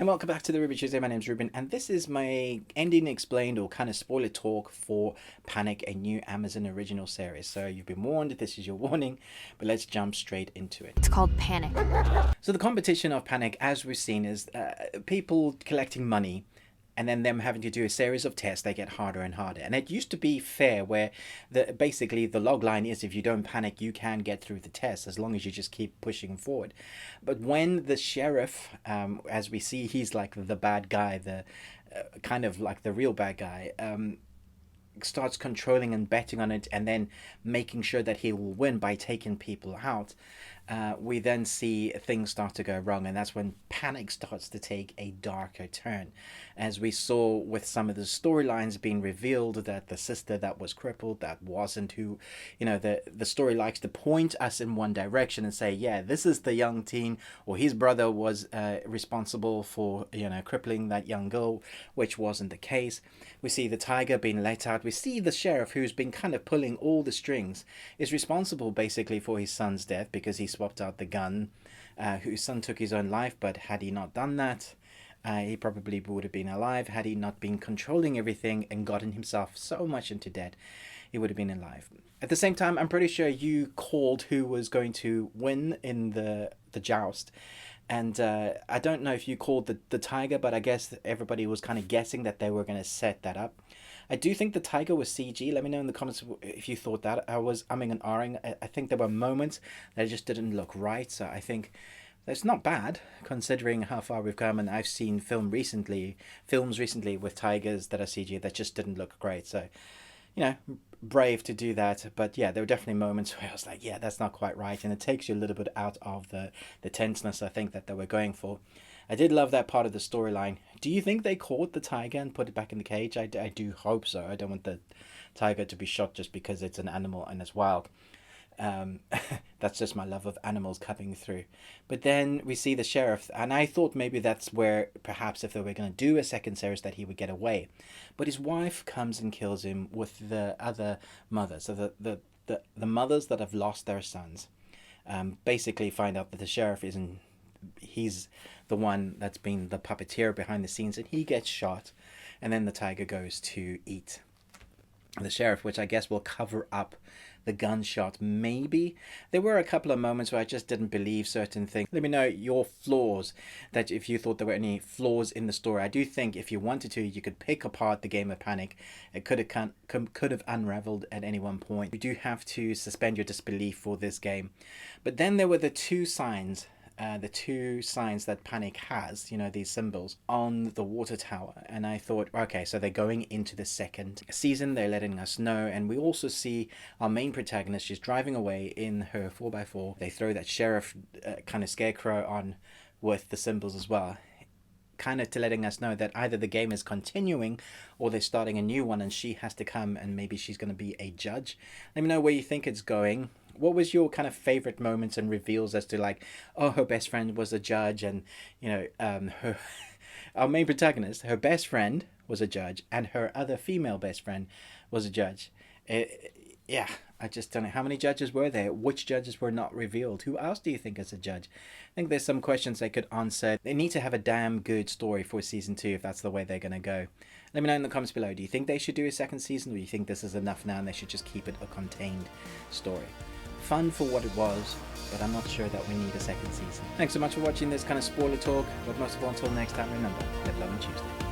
And welcome back to the Ruby Tuesday. My name's Ruben, and this is my ending explained or kind of spoiler talk for Panic, a new Amazon original series. So you've been warned, this is your warning, but let's jump straight into it. It's called Panic. So the competition of Panic, as we've seen, is people collecting money and then them having to do a series of tests. They get harder and harder. And it used to be fair where basically the log line is if you don't panic, you can get through the test as long as you just keep pushing forward. But when the sheriff, as we see, he's like the bad guy, the kind of like the real bad guy, starts controlling and betting on it and then making sure that he will win by taking people out, we then see things start to go wrong, and that's when Panic starts to take a darker turn. As we saw with some of the storylines being revealed, that the sister that was crippled, that wasn't who, the story likes to point us in one direction and say, yeah, this is the young teen, or his brother was responsible for, crippling that young girl, which wasn't the case. We see the tiger being let out. We see the sheriff, who's been kind of pulling all the strings, is responsible basically for his son's death because he swapped out the gun. Whose son took his own life, but had he not done that, he probably would have been alive. Had he not been controlling everything and gotten himself so much into debt, he would have been alive. At the same time, I'm pretty sure you called who was going to win in the joust. And I don't know if you called the tiger, but I guess everybody was kind of guessing that they were going to set that up. I do think the tiger was CG. Let me know in the comments if you thought that. I was umming and ahhing. I think there were moments that just didn't look right. So I think it's not bad considering how far we've come. And I've seen films recently with tigers that are CG that just didn't look great. So, brave to do that. But yeah, there were definitely moments where I was like, yeah, that's not quite right. And it takes you a little bit out of the tenseness I think that they were going for. I did love that part of the storyline. Do you think they caught the tiger and put it back in the cage? I do hope so. I don't want the tiger to be shot just because it's an animal and it's wild. That's just my love of animals coming through. But then we see the sheriff, and I thought maybe that's where perhaps if they were going to do a second series that he would get away. But his wife comes and kills him with the other mothers. So the mothers that have lost their sons basically find out that the sheriff isn't, he's the one that's been the puppeteer behind the scenes, and he gets shot, and then the tiger goes to eat the sheriff, which I guess will cover up the gunshot. Maybe there were a couple of moments where I just didn't believe certain things. Let me know your flaws, that if you thought there were any flaws in the story. I do think if you wanted to, you could pick apart the game of Panic. It could have unraveled at any one point. You do have to suspend your disbelief for this game. But then there were the two signs that Panic has, these symbols on the water tower. And I thought, okay, so they're going into the second season. They're letting us know. And we also see our main protagonist, she's driving away in her 4x4. They throw that sheriff kind of scarecrow on with the symbols as well, kind of to letting us know that either the game is continuing or they're starting a new one and she has to come and maybe she's going to be a judge. Let me know where you think it's going. What was your kind of favorite moments and reveals as to like, oh, her best friend was a judge, and her our main protagonist, her best friend was a judge, and her other female best friend was a judge. Yeah, I just don't know how many judges were there. Which judges were not revealed? Who else do you think is a judge? I think there's some questions they could answer. They need to have a damn good story for season 2 if that's the way they're going to go. Let me know in the comments below. Do you think they should do a second season, or do you think this is enough now and they should just keep it a contained story? Fun for what it was, but I'm not sure that we need a second season. Thanks so much for watching this kind of spoiler talk, but most of all, until next time, remember, live long and Tuesday.